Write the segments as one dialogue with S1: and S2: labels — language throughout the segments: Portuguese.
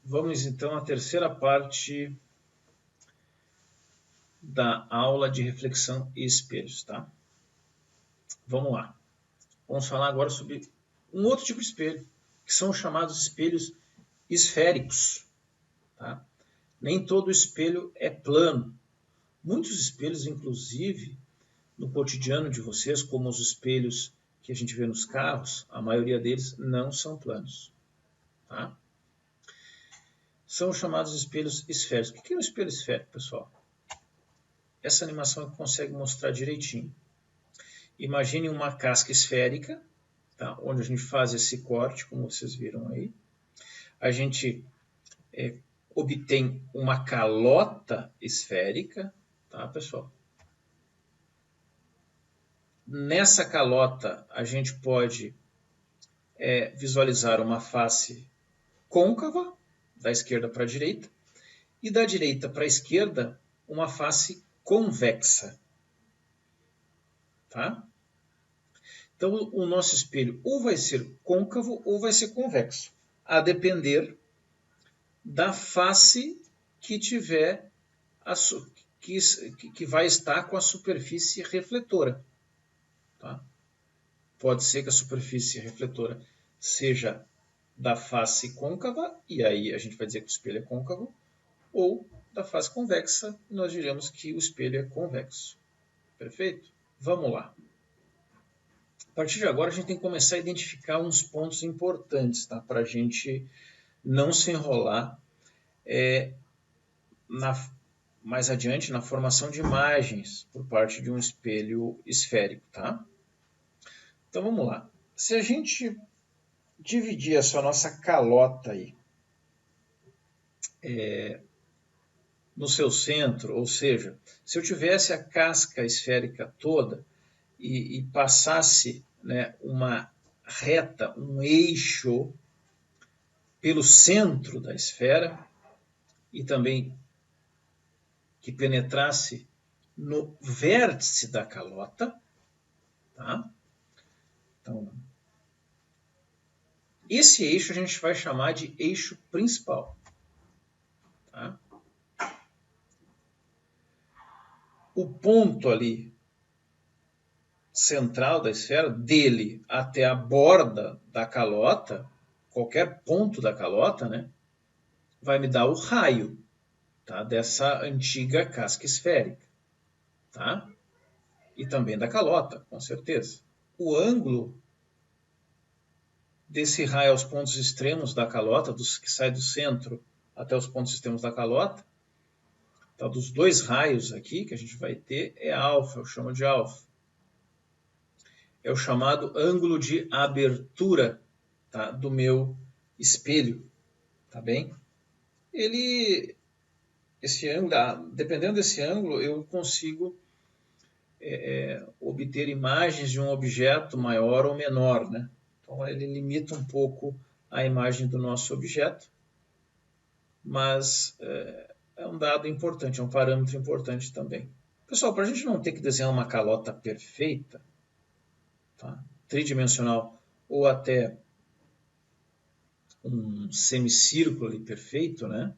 S1: Vamos então à terceira parte da aula de reflexão e espelhos, tá? Vamos lá. Vamos falar agora sobre um outro tipo de espelho, que são os chamados espelhos esféricos, tá? Nem todo espelho é plano. Muitos espelhos, inclusive, no cotidiano de vocês, como os espelhos que a gente vê nos carros, a maioria deles não são planos, tá? São os chamados espelhos esféricos. O que é um espelho esférico, pessoal? Essa animação consegue mostrar direitinho. Imagine uma casca esférica, tá? Onde a gente faz esse corte, como vocês viram aí. A gente obtém uma calota esférica, tá, pessoal? Nessa calota, a gente pode visualizar uma face côncava, da esquerda para a direita, e da direita para a esquerda, uma face convexa. Tá? Então, o nosso espelho ou vai ser côncavo ou vai ser convexo, a depender da face que tiver que vai estar com a superfície refletora. Tá? Pode ser que a superfície refletora seja da face côncava, e aí a gente vai dizer que o espelho é côncavo, ou da face convexa, e nós diremos que o espelho é convexo. Perfeito? Vamos lá. A partir de agora, a gente tem que começar a identificar uns pontos importantes, tá? Para a gente não se enrolar mais adiante na formação de imagens por parte de um espelho esférico. Tá? Então, vamos lá. Se a gente dividir essa nossa calota aí no seu centro, ou seja, se eu tivesse a casca esférica toda e passasse, né, uma reta, um eixo pelo centro da esfera e também que penetrasse no vértice da calota, tá? Então, esse eixo a gente vai chamar de eixo principal. Tá? O ponto ali central da esfera, dele até a borda da calota, qualquer ponto da calota, né, vai me dar o raio, tá, dessa antiga casca esférica. Tá? E também da calota, com certeza. O ângulo desse raio aos pontos extremos da calota, que sai do centro até os pontos extremos da calota, tá, dos dois raios aqui que a gente vai ter, é alfa, eu chamo de alfa. É o chamado ângulo de abertura, tá, do meu espelho, tá bem? Esse ângulo, dependendo desse ângulo, eu consigo obter imagens de um objeto maior ou menor, né? Então ele limita um pouco a imagem do nosso objeto, mas é um dado importante, é um parâmetro importante também. Pessoal, para a gente não ter que desenhar uma calota perfeita, tá, tridimensional, ou até um semicírculo ali perfeito, né?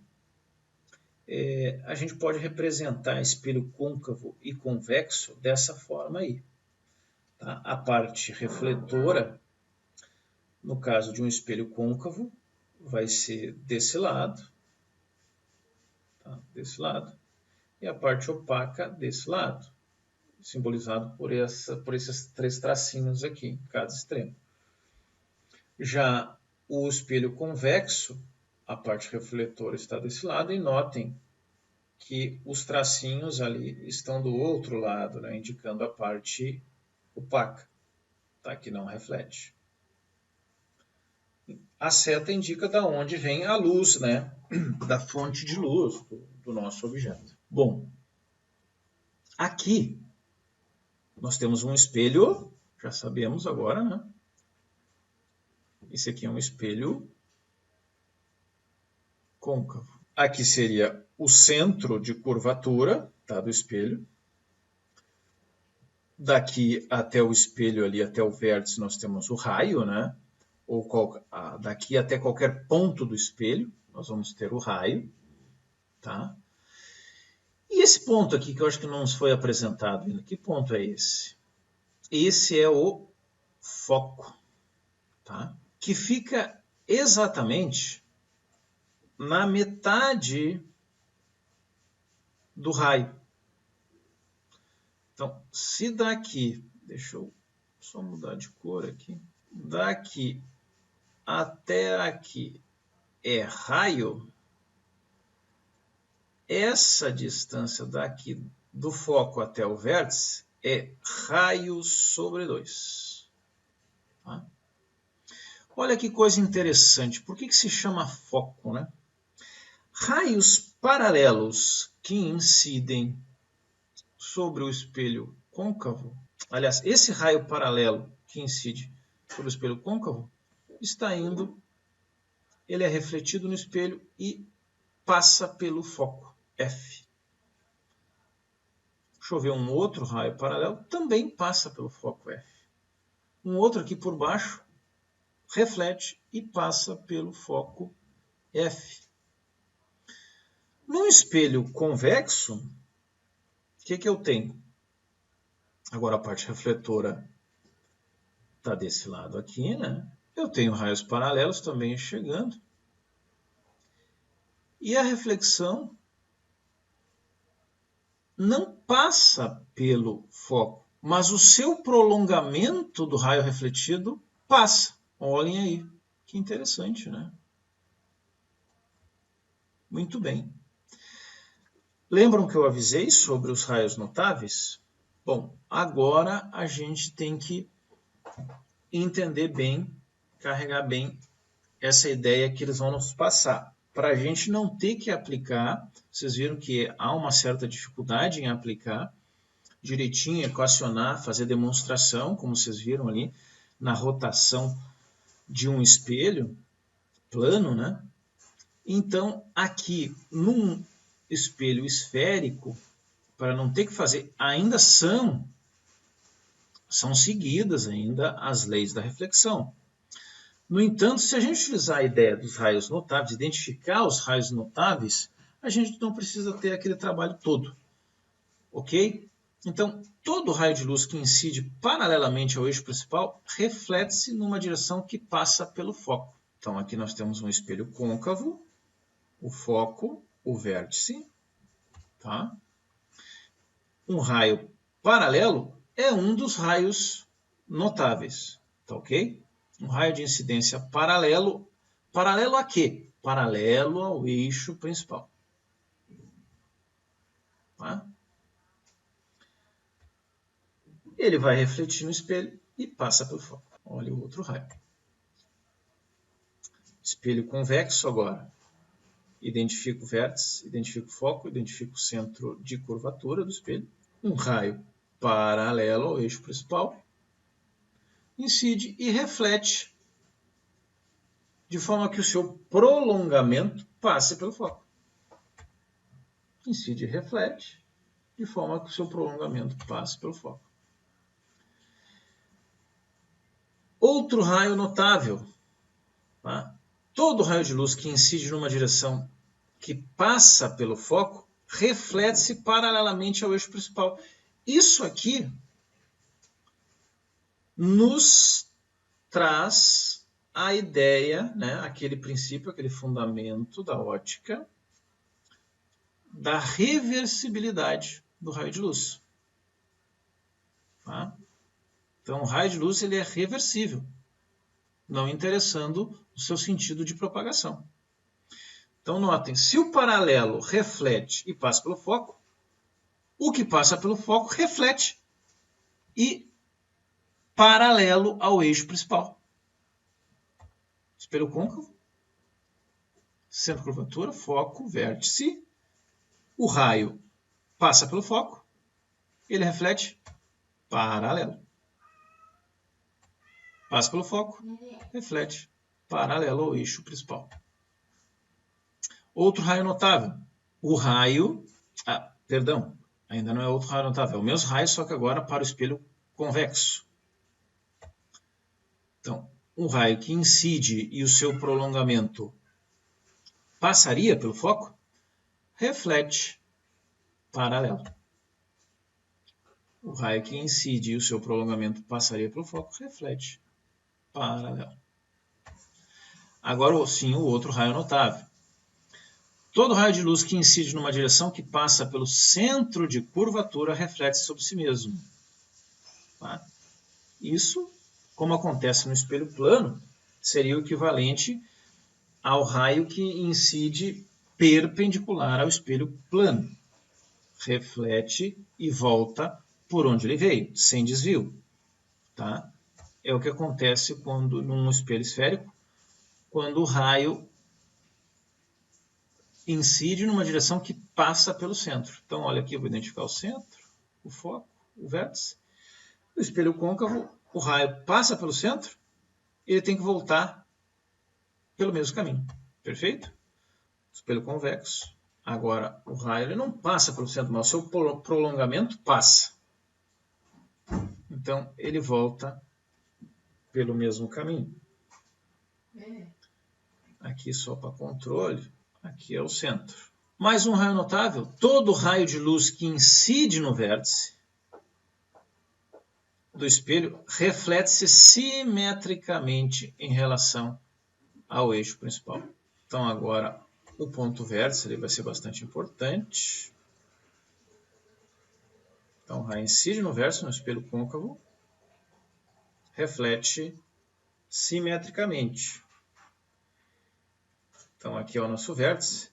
S1: A gente pode representar espelho côncavo e convexo dessa forma aí. Tá? A parte refletora, no caso de um espelho côncavo, vai ser desse lado, tá? Desse lado, e a parte opaca desse lado, simbolizado por esses três tracinhos aqui, em cada extremo. Já o espelho convexo, a parte refletora está desse lado, e notem que os tracinhos ali estão do outro lado, né, indicando a parte opaca, tá, que não reflete. A seta indica de onde vem a luz, né, da fonte de luz do nosso objeto. Bom, aqui nós temos um espelho, já sabemos agora, né? Esse aqui é um espelho côncavo. Aqui seria o centro de curvatura, tá, do espelho. Daqui até o espelho ali, até o vértice, nós temos o raio, né? Ou daqui até qualquer ponto do espelho, nós vamos ter o raio, tá? E esse ponto aqui, que eu acho que não nos foi apresentado ainda, que ponto é esse? Esse é o foco, tá? Que fica exatamente na metade do raio. Então, se daqui, deixa eu só mudar de cor aqui, daqui até aqui é raio, essa distância daqui do foco até o vértice é raio sobre 2. Tá? Olha que coisa interessante. Por que se chama foco, né? Raios paralelos que incidem sobre o espelho côncavo, aliás, esse raio paralelo que incide sobre o espelho côncavo está indo, ele é refletido no espelho e passa pelo foco F. Deixa eu ver um outro raio paralelo, também passa pelo foco F. Um outro aqui por baixo, reflete e passa pelo foco F. No espelho convexo, o que eu tenho? Agora a parte refletora está desse lado aqui, né? Eu tenho raios paralelos também chegando. E a reflexão não passa pelo foco, mas o seu prolongamento do raio refletido passa. Olhem aí, que interessante, né? Muito bem. Lembram que eu avisei sobre os raios notáveis? Bom, agora a gente tem que entender bem, carregar bem essa ideia que eles vão nos passar. Para a gente não ter que aplicar, vocês viram que há uma certa dificuldade em aplicar direitinho, equacionar, fazer demonstração, como vocês viram ali, na rotação de um espelho plano, né? Então, aqui, num espelho esférico, para não ter que fazer, ainda são seguidas ainda as leis da reflexão. No entanto, se a gente utilizar a ideia dos raios notáveis, identificar os raios notáveis, a gente não precisa ter aquele trabalho todo, ok? Então, todo raio de luz que incide paralelamente ao eixo principal reflete-se numa direção que passa pelo foco. Então, aqui nós temos um espelho côncavo, o foco, o vértice, tá? Um raio paralelo é um dos raios notáveis, tá ok? Um raio de incidência paralelo. Paralelo a quê? Paralelo ao eixo principal. Tá? Ele vai refletir no espelho e passa pelo foco. Olha o outro raio. Espelho convexo agora. Identifico o vértice, identifico o foco, identifico o centro de curvatura do espelho. Um raio paralelo ao eixo principal. Incide e reflete de forma que o seu prolongamento passe pelo foco. Incide e reflete de forma que o seu prolongamento passe pelo foco. Outro raio notável. Tá? Todo raio de luz que incide numa direção que passa pelo foco reflete-se paralelamente ao eixo principal. Isso aqui nos traz a ideia, né, aquele princípio, aquele fundamento da ótica, da reversibilidade do raio de luz. Tá? Então, o raio de luz ele é reversível, não interessando o seu sentido de propagação. Então, notem, se o paralelo reflete e passa pelo foco, o que passa pelo foco reflete e paralelo ao eixo principal. Espelho côncavo, centro de curvatura, foco, vértice. O raio passa pelo foco, ele reflete paralelo. Passa pelo foco, reflete paralelo ao eixo principal. Outro raio notável. O raio... perdão, ainda não é outro raio notável. É o mesmo raio, só que agora para o espelho convexo. Então, um raio que incide e o seu prolongamento passaria pelo foco, reflete paralelo. O raio que incide e o seu prolongamento passaria pelo foco, reflete paralelo. Agora, sim, o outro raio notável. Todo raio de luz que incide numa direção que passa pelo centro de curvatura reflete sobre si mesmo. Tá? Isso, como acontece no espelho plano, seria o equivalente ao raio que incide perpendicular ao espelho plano. Reflete e volta por onde ele veio, sem desvio. Tá? É o que acontece quando, num espelho esférico, quando o raio incide numa direção que passa pelo centro. Então, olha aqui, eu vou identificar o centro, o foco, o vértice. No espelho côncavo, o raio passa pelo centro, ele tem que voltar pelo mesmo caminho. Perfeito? Espelho convexo. Agora, o raio ele não passa pelo centro, mas o seu prolongamento passa. Então, ele volta pelo mesmo caminho. Aqui só para controle, aqui é o centro. Mais um raio notável, todo raio de luz que incide no vértice do espelho reflete-se simetricamente em relação ao eixo principal. Então agora o ponto vértice ele vai ser bastante importante. Então o raio incide no vértice, no espelho côncavo, reflete simetricamente. Então aqui é o nosso vértice.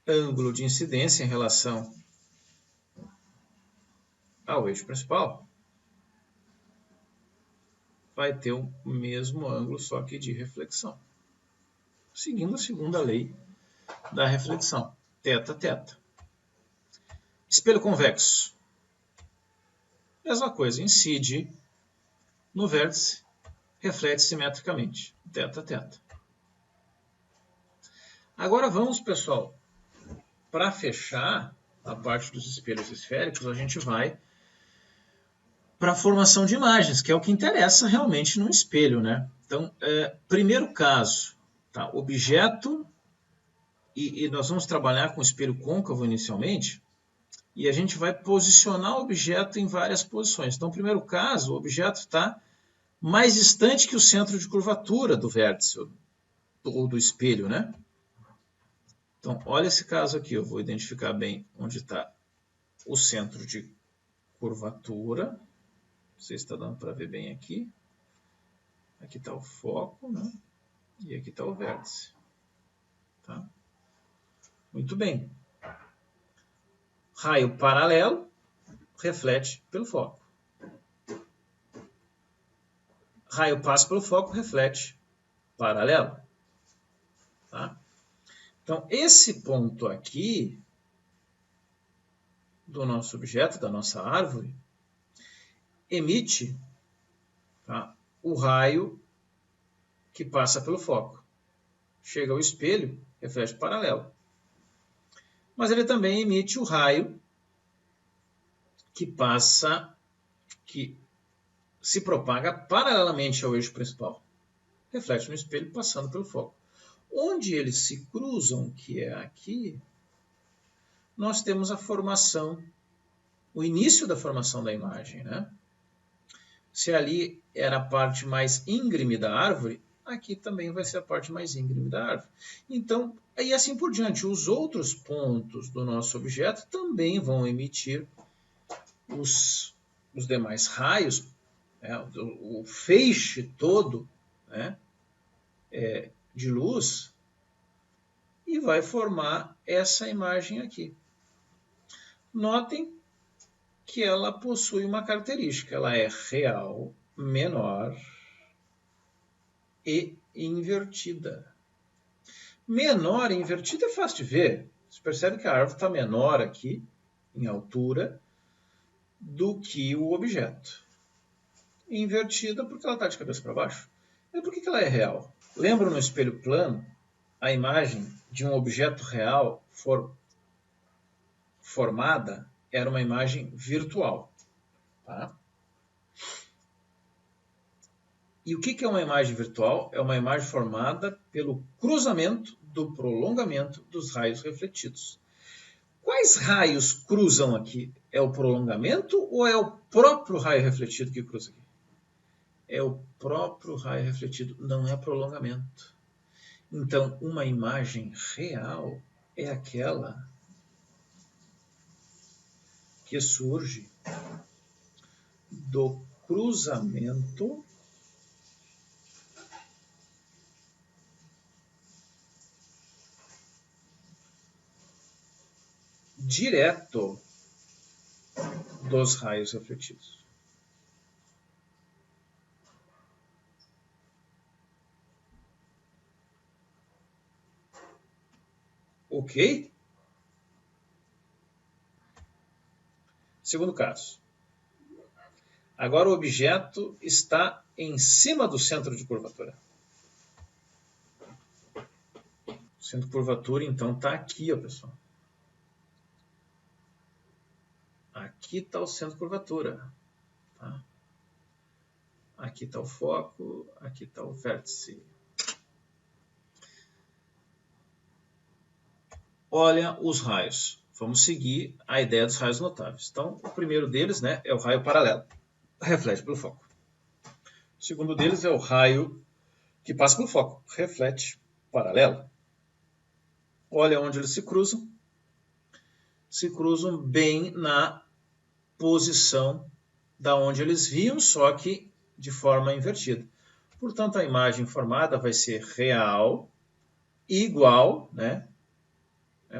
S1: Ângulo de incidência em relação ao eixo principal vai ter o mesmo ângulo, só que de reflexão. Seguindo a segunda lei da reflexão, θ, θ. Espelho convexo. Mesma coisa, incide no vértice, reflete simetricamente, θ, θ. Agora vamos, pessoal, para fechar a parte dos espelhos esféricos, a gente vai para a formação de imagens, que é o que interessa realmente no espelho, né? Então, primeiro caso, tá? Objeto, e nós vamos trabalhar com espelho côncavo inicialmente, e a gente vai posicionar o objeto em várias posições. Então, no primeiro caso, o objeto está mais distante que o centro de curvatura do vértice, ou do espelho, né? Então, olha esse caso aqui, eu vou identificar bem onde está o centro de curvatura. Não sei se está dando para ver bem aqui. Aqui está o foco, né? E aqui está o vértice. Tá? Muito bem. Raio paralelo reflete pelo foco. Raio passa pelo foco, reflete paralelo. Tá? Então, esse ponto aqui do nosso objeto, da nossa árvore, emite, tá, o raio que passa pelo foco. Chega ao espelho, reflete paralelo. Mas ele também emite o raio que passa, que se propaga paralelamente ao eixo principal. Reflete no espelho, passando pelo foco. Onde eles se cruzam, que é aqui, nós temos a formação, o início da formação da imagem, né? Se ali era a parte mais íngreme da árvore, aqui também vai ser a parte mais íngreme da árvore. Então, e assim por diante, os outros pontos do nosso objeto também vão emitir os demais raios, né, o feixe todo, né, de luz, e vai formar essa imagem aqui. Notem que ela possui uma característica, ela é real, menor e invertida. Menor e invertida é fácil de ver. Você percebe que a árvore está menor aqui, em altura, do que o objeto. Invertida porque ela está de cabeça para baixo. E por que ela é real? Lembra no espelho plano a imagem de um objeto real formada era uma imagem virtual. Tá? E o que é uma imagem virtual? É uma imagem formada pelo cruzamento do prolongamento dos raios refletidos. Quais raios cruzam aqui? É o prolongamento ou é o próprio raio refletido que cruza aqui? É o próprio raio refletido, não é prolongamento. Então, uma imagem real é aquela que surge do cruzamento direto dos raios refletidos. Ok? Segundo caso. Agora o objeto está em cima do centro de curvatura. O centro de curvatura, então, está aqui, ó, pessoal. Aqui está o centro de curvatura. Tá? Aqui está o foco, aqui está o vértice. Olha os raios. Vamos seguir a ideia dos raios notáveis. Então, o primeiro deles, né, é o raio paralelo. Reflete pelo foco. O segundo deles é o raio que passa pelo foco. Reflete paralelo. Olha onde eles se cruzam. Se cruzam bem na posição da onde eles viam, só que de forma invertida. Portanto, a imagem formada vai ser real, igual, né?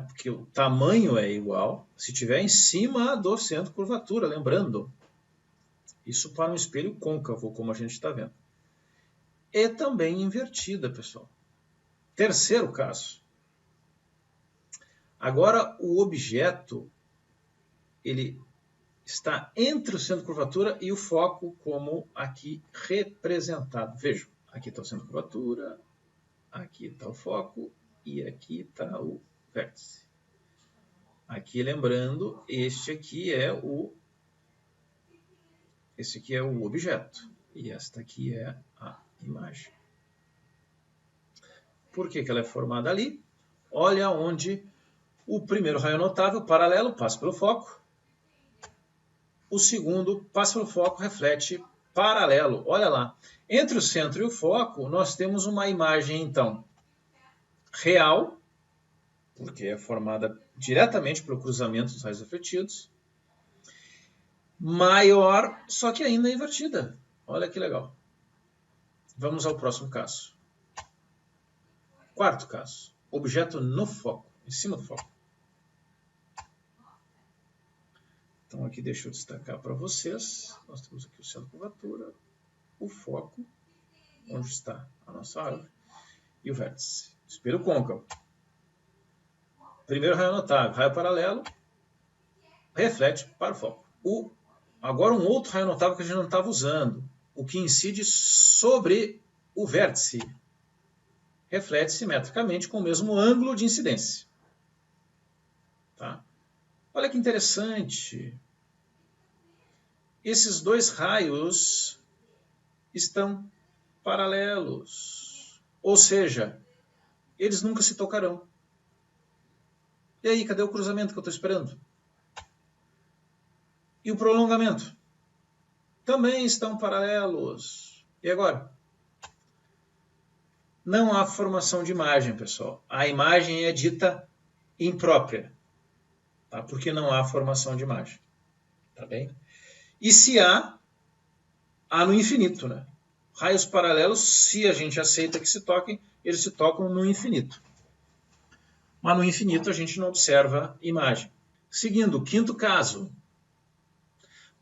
S1: Porque o tamanho é igual, se estiver em cima do centro de curvatura, lembrando. Isso para um espelho côncavo, como a gente está vendo. E também invertida, pessoal. Terceiro caso. Agora, o objeto ele está entre o centro de curvatura e o foco, como aqui representado. Vejam, aqui está o centro de curvatura, aqui está o foco e aqui está o vértice. Aqui, lembrando, esse aqui é o objeto e esta aqui é a imagem. Por que ela é formada ali? Olha onde o primeiro raio notável, paralelo, passa pelo foco. O segundo passa pelo foco, reflete paralelo. Olha lá. Entre o centro e o foco, nós temos uma imagem, então, real, porque é formada diretamente pelo cruzamento dos raios refletidos, maior, só que ainda invertida. Olha que legal. Vamos ao próximo caso. Quarto caso. Objeto no foco, em cima do foco. Então aqui deixa eu destacar para vocês. Nós temos aqui o centro de curvatura, o foco, onde está a nossa árvore, e o vértice. Espelho côncavo. Primeiro raio notável, raio paralelo, reflete para o foco. Agora um outro raio notável que a gente não estava usando, o que incide sobre o vértice. Reflete simetricamente com o mesmo ângulo de incidência. Tá? Olha que interessante. Esses dois raios estão paralelos. Ou seja, eles nunca se tocarão. E aí, cadê o cruzamento que eu estou esperando? E o prolongamento? Também estão paralelos. E agora? Não há formação de imagem, pessoal. A imagem é dita imprópria, tá? Porque não há formação de imagem. Tá bem? E se há no infinito, né? Raios paralelos, se a gente aceita que se toquem, eles se tocam no infinito. Mas no infinito a gente não observa imagem. Seguindo, o quinto caso.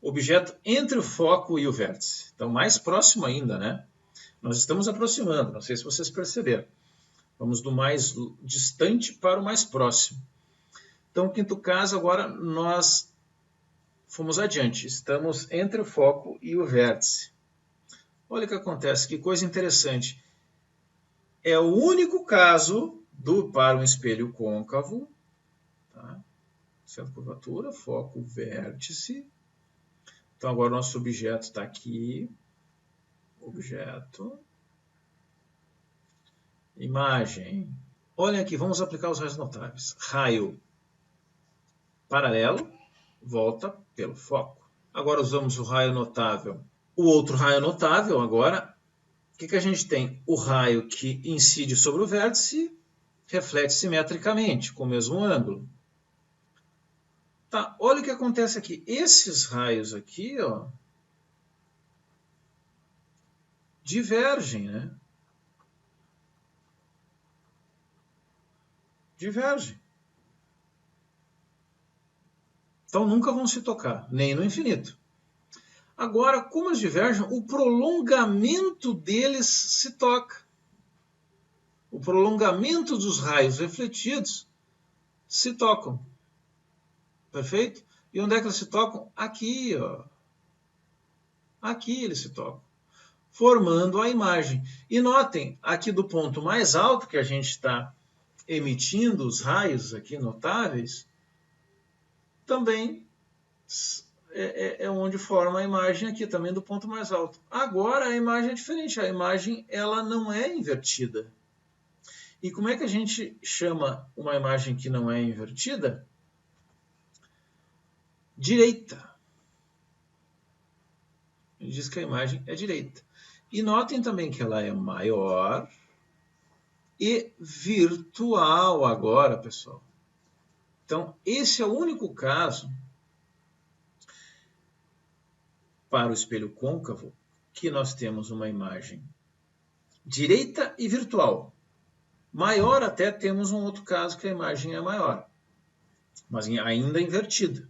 S1: Objeto entre o foco e o vértice. Então, mais próximo ainda, né? Nós estamos aproximando, não sei se vocês perceberam. Vamos do mais distante para o mais próximo. Então, o quinto caso, agora nós fomos adiante. Estamos entre o foco e o vértice. Olha o que acontece, que coisa interessante. É o único caso para um espelho côncavo, tá? Centro de curvatura, foco, vértice. Então, agora o nosso objeto está aqui. Objeto. Imagem. Olhem aqui, vamos aplicar os raios notáveis. Raio paralelo, volta pelo foco. Agora usamos o raio notável. O outro raio notável, agora, o que a gente tem? O raio que incide sobre o vértice, reflete simetricamente, com o mesmo ângulo. Tá, olha o que acontece aqui. Esses raios aqui, ó, divergem, né? Divergem. Então nunca vão se tocar, nem no infinito. Agora, como eles divergem, o prolongamento deles se toca. O prolongamento dos raios refletidos se tocam. Perfeito? E onde é que eles se tocam? Aqui, ó. Aqui eles se tocam, formando a imagem. E notem, aqui do ponto mais alto que a gente está emitindo os raios aqui notáveis, também é onde forma a imagem aqui, também do ponto mais alto. Agora a imagem é diferente, a imagem ela não é invertida. E como é que a gente chama uma imagem que não é invertida? Direita. A gente diz que a imagem é direita. E notem também que ela é maior e virtual agora, pessoal. Então, esse é o único caso para o espelho côncavo que nós temos uma imagem direita e virtual. Maior até temos um outro caso que a imagem é maior, mas ainda invertida.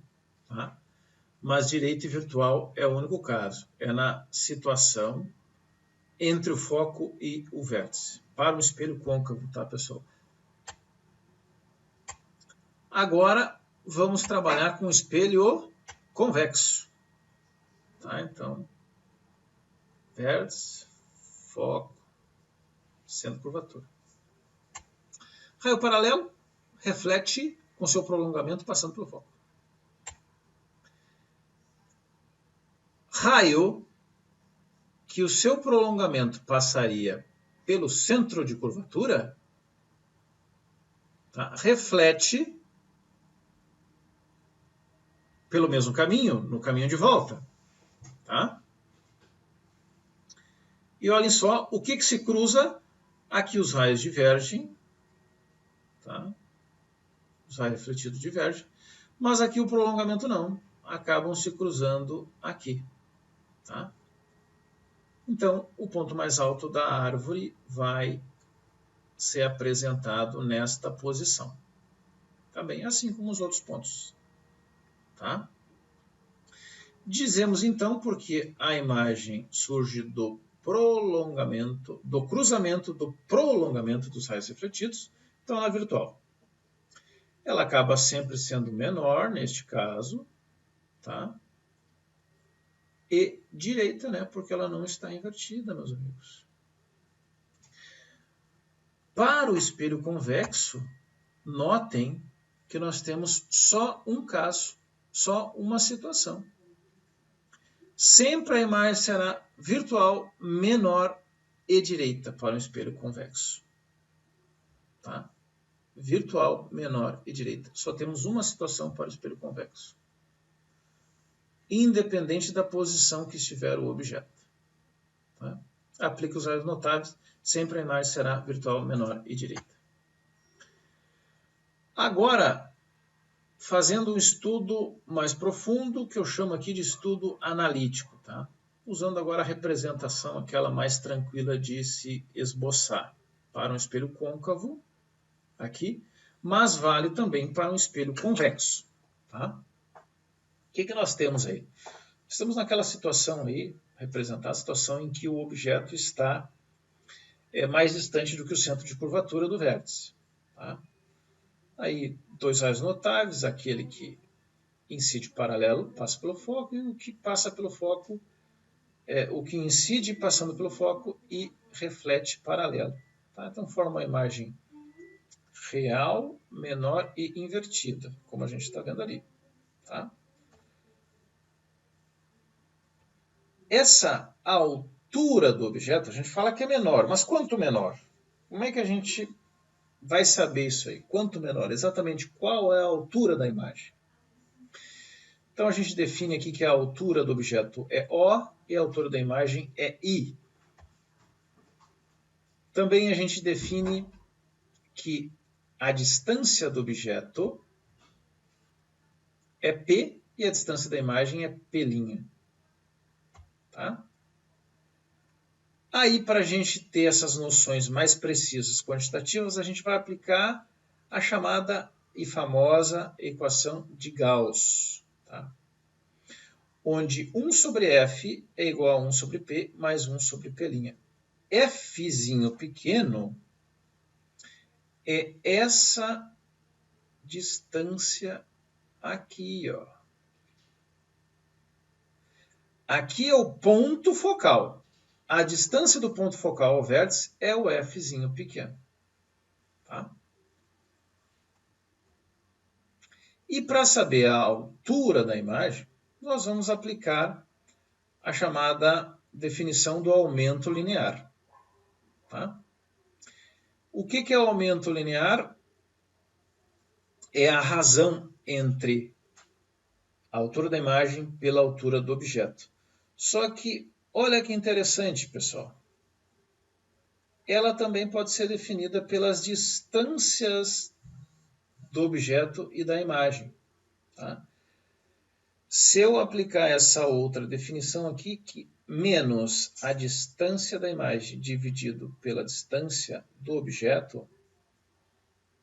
S1: Tá? Mas direita e virtual é o único caso. É na situação entre o foco e o vértice. Para o espelho côncavo, tá, pessoal? Agora, vamos trabalhar com o espelho convexo. Tá? Então, vértice, foco, centro de curvatura. Raio paralelo reflete com seu prolongamento passando pelo foco. Raio que o seu prolongamento passaria pelo centro de curvatura, tá? Reflete pelo mesmo caminho, no caminho de volta. Tá? E olhem só o que se cruza. Aqui os raios divergem. Tá? Os raios refletidos divergem. Mas aqui o prolongamento não. Acabam se cruzando aqui. Tá? Então, o ponto mais alto da árvore vai ser apresentado nesta posição. Tá bem? Assim como os outros pontos. Tá? Dizemos então porque a imagem surge do prolongamento, do cruzamento do prolongamento dos raios refletidos, então ela é virtual. Ela acaba sempre sendo menor, neste caso, tá? E direita, né? Porque ela não está invertida, meus amigos. Para o espelho convexo, notem que nós temos só um caso, só uma situação. Sempre a imagem será virtual, menor e direita para um espelho convexo. Tá? Virtual, menor e direita. Só temos uma situação para o espelho convexo. Independente da posição que estiver o objeto. Tá? Aplique os raios notáveis, sempre a imagem será virtual, menor e direita. Agora, fazendo um estudo mais profundo, que eu chamo aqui de estudo analítico, tá? Usando agora a representação, aquela mais tranquila de se esboçar, para um espelho côncavo, aqui, mas vale também para um espelho convexo. Tá? O que nós temos aí? Estamos naquela situação aí, representar a situação em que o objeto está mais distante do que o centro de curvatura do vértice. Tá? Aí, dois raios notáveis, aquele que incide paralelo passa pelo foco e o que passa pelo foco o que incide passando pelo foco e reflete paralelo. Tá? Então forma uma imagem real, menor e invertida, como a gente está vendo ali. Tá? Essa altura do objeto, a gente fala que é menor, mas quanto menor? Como é que a gente vai saber isso aí? Quanto menor? Exatamente qual é a altura da imagem? Então a gente define aqui que a altura do objeto é O e a altura da imagem é I. Também a gente define que a distância do objeto é P e a distância da imagem é P'. Tá? Aí, para a gente ter essas noções mais precisas quantitativas, a gente vai aplicar a chamada e famosa equação de Gauss, tá? Onde 1 sobre F é igual a 1 sobre P mais 1 sobre P'. Fzinho pequeno é essa distância aqui, ó. Aqui é o ponto focal. A distância do ponto focal ao vértice é o Fzinho pequeno. Tá? E para saber a altura da imagem, nós vamos aplicar a chamada definição do aumento linear. Tá? O que é o aumento linear? É a razão entre a altura da imagem pela altura do objeto. Só que, olha que interessante, pessoal. Ela também pode ser definida pelas distâncias do objeto e da imagem. Tá? Se eu aplicar essa outra definição aqui, que menos a distância da imagem dividido pela distância do objeto,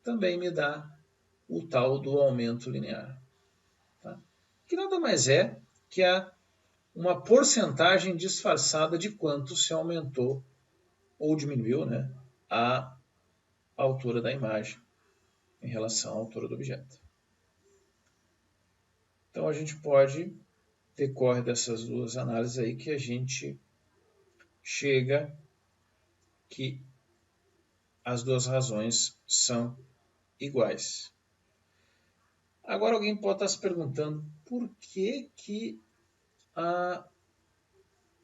S1: também me dá o tal do aumento linear. Tá? Que nada mais é que uma porcentagem disfarçada de quanto se aumentou ou diminuiu, né, a altura da imagem em relação à altura do objeto. Então a gente pode decorrer dessas duas análises aí que a gente chega que as duas razões são iguais. Agora alguém pode estar se perguntando por que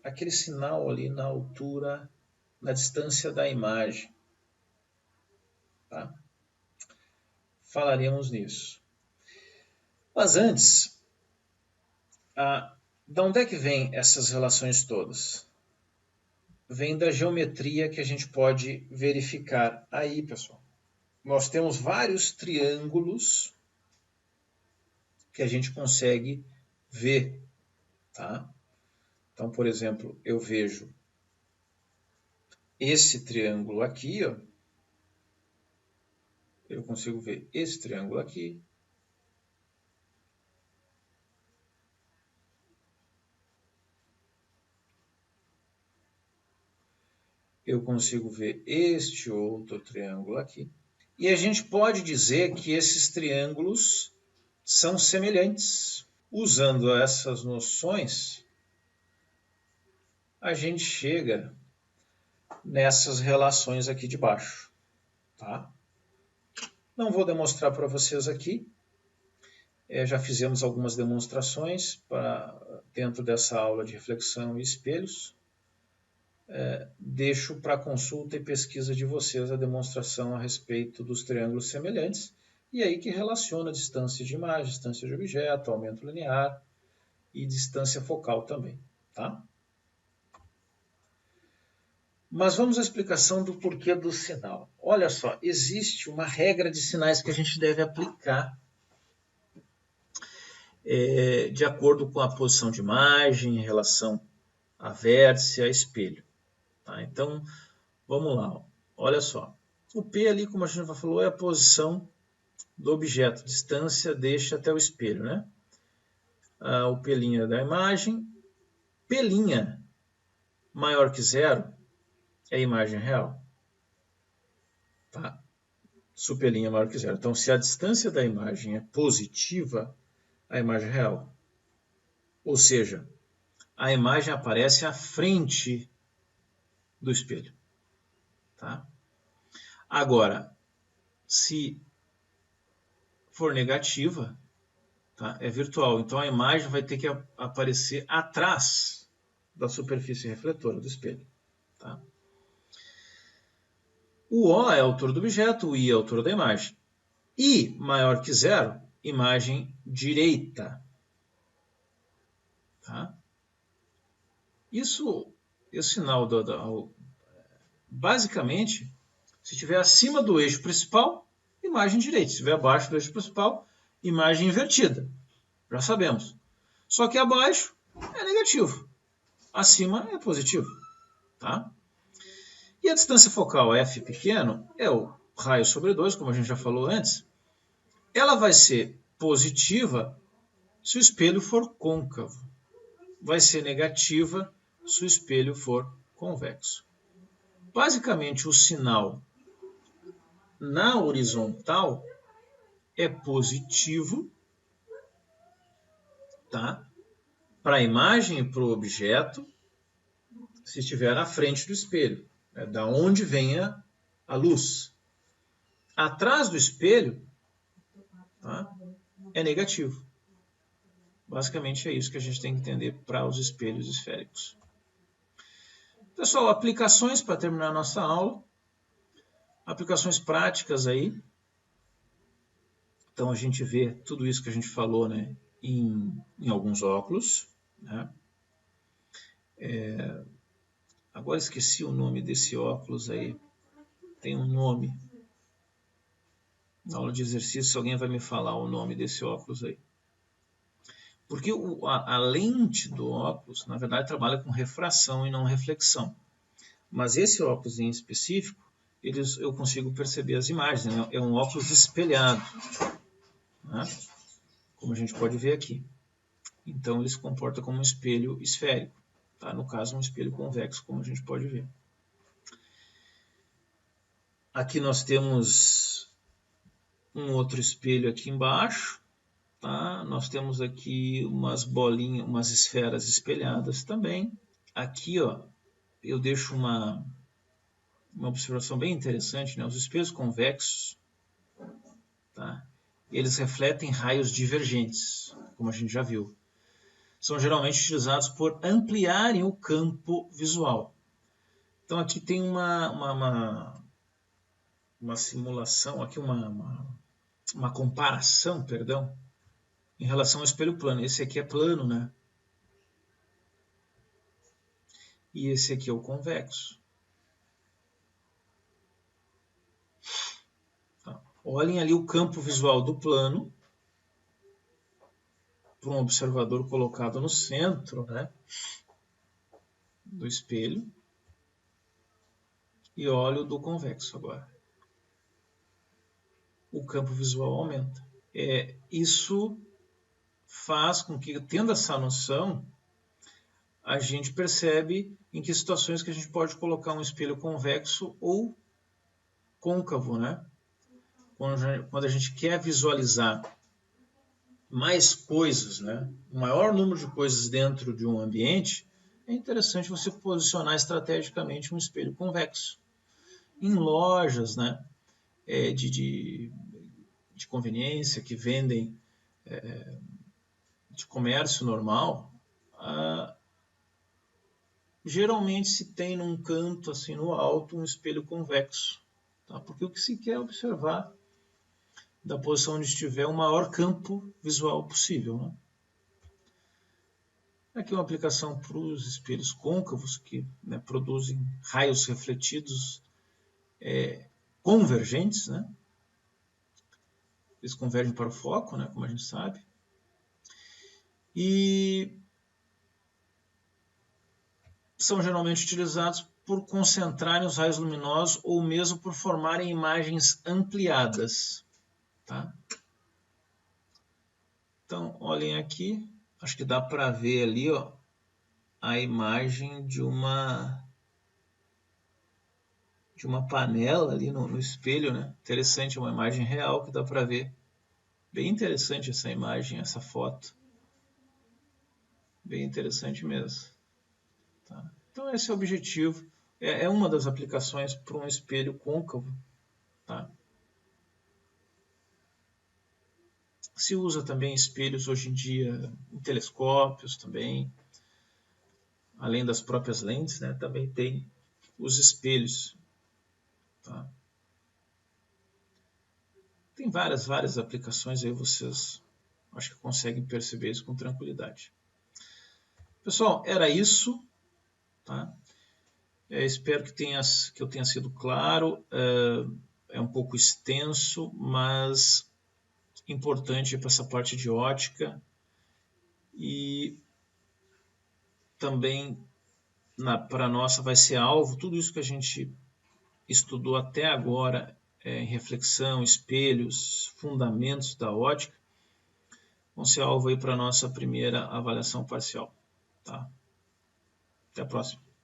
S1: aquele sinal ali na altura, na distância da imagem. Tá? Falaremos nisso. Mas antes, de onde é que vêm essas relações todas? Vem da geometria que a gente pode verificar aí, pessoal. Nós temos vários triângulos que a gente consegue ver, tá? Então, por exemplo, eu vejo esse triângulo aqui, ó. Eu consigo ver esse triângulo aqui. Eu consigo ver este outro triângulo aqui. E a gente pode dizer que esses triângulos são semelhantes. Usando essas noções, a gente chega nessas relações aqui de baixo. Tá? Não vou demonstrar para vocês aqui. Já fizemos algumas demonstrações dentro dessa aula de reflexão e espelhos. Deixo para consulta e pesquisa de vocês a demonstração a respeito dos triângulos semelhantes, e aí que relaciona a distância de imagem, distância de objeto, aumento linear e distância focal também. Tá? Mas vamos à explicação do porquê do sinal. Olha só, existe uma regra de sinais que a gente deve aplicar de acordo com a posição de imagem em relação a vértice e a espelho. Tá? Então, vamos lá. Olha só. O P ali, como a gente já falou, é a posição do objeto. Distância deixa até o espelho, né? O P' da imagem. P' maior que zero é a imagem real. Tá? Se o P' é maior que zero. Então, se a distância da imagem é positiva, a imagem é real. Ou seja, a imagem aparece à frente do espelho. Tá? Agora, se for negativa, tá? É virtual. Então a imagem vai ter que aparecer atrás da superfície refletora do espelho. Tá? O O é a altura do objeto, o I é a altura da imagem. I maior que zero, imagem direita. Tá? Esse sinal basicamente, se estiver acima do eixo principal, imagem direita. Se estiver abaixo do eixo principal, imagem invertida. Já sabemos. Só que abaixo é negativo. Acima é positivo. Tá? E a distância focal f pequeno é o raio sobre 2, como a gente já falou antes. Ela vai ser positiva se o espelho for côncavo. Vai ser negativa se o espelho for convexo. Basicamente, o sinal na horizontal é positivo, tá? Para a imagem e para o objeto, se estiver à frente do espelho, da onde venha a luz. Atrás do espelho, tá? É negativo. Basicamente é isso que a gente tem que entender para os espelhos esféricos. Pessoal, aplicações para terminar a nossa aula. Aplicações práticas aí. Então a gente vê tudo isso que a gente falou, né, em alguns óculos. Né? Agora esqueci o nome desse óculos aí. Tem um nome. Na aula de exercício, alguém vai me falar o nome desse óculos aí. Porque a lente do óculos, na verdade, trabalha com refração e não reflexão. Mas esse óculos em específico, eu consigo perceber as imagens. Né? É um óculos espelhado, né? Como a gente pode ver aqui. Então, ele se comporta como um espelho esférico. Tá? No caso, um espelho convexo, como a gente pode ver. Aqui nós temos um outro espelho aqui embaixo. Tá? Nós temos aqui umas bolinhas, umas esferas espelhadas também. Aqui, ó, eu deixo uma observação bem interessante, né? Os espelhos convexos, tá? Eles refletem raios divergentes, como a gente já viu. São geralmente utilizados por ampliarem o campo visual. Então aqui tem uma simulação, aqui uma comparação, perdão, em relação ao espelho plano. Esse aqui é plano, né? E esse aqui é o convexo. Tá. Olhem ali o campo visual do plano, para um observador colocado no centro, né, do espelho. E olha o do convexo agora. O campo visual aumenta. Isso faz com que, tendo essa noção, a gente percebe em que situações que a gente pode colocar um espelho convexo ou côncavo, né? Quando a gente quer visualizar mais coisas, né? O maior número de coisas dentro de um ambiente, é interessante você posicionar estrategicamente um espelho convexo. Em lojas, né? De conveniência que vendem de comércio normal, geralmente se tem num canto, assim no alto, um espelho convexo. Tá? Porque o que se quer é observar da posição onde estiver o maior campo visual possível. Né? Aqui uma aplicação para os espelhos côncavos, que, né, produzem raios refletidos convergentes. Né? Eles convergem para o foco, né, como a gente sabe. E são geralmente utilizados por concentrarem os raios luminosos ou mesmo por formarem imagens ampliadas. Tá? Então, olhem aqui, acho que dá para ver ali, ó, a imagem de uma panela ali no espelho, né? Interessante, uma imagem real que dá para ver. Bem interessante essa imagem, essa foto. Bem interessante mesmo. Tá? Então esse é o objetivo. É uma das aplicações para um espelho côncavo. Tá? Se usa também espelhos hoje em dia em telescópios também. Além das próprias lentes, né? Também tem os espelhos. Tá? Tem várias aplicações aí, vocês acho que conseguem perceber isso com tranquilidade. Pessoal, era isso, tá? Espero que eu tenha sido claro. É um pouco extenso, mas importante para essa parte de ótica. E também para a nossa vai ser alvo, tudo isso que a gente estudou até agora, em reflexão, espelhos, fundamentos da ótica, vão ser alvo aí para a nossa primeira avaliação parcial. Tá? Até a próxima.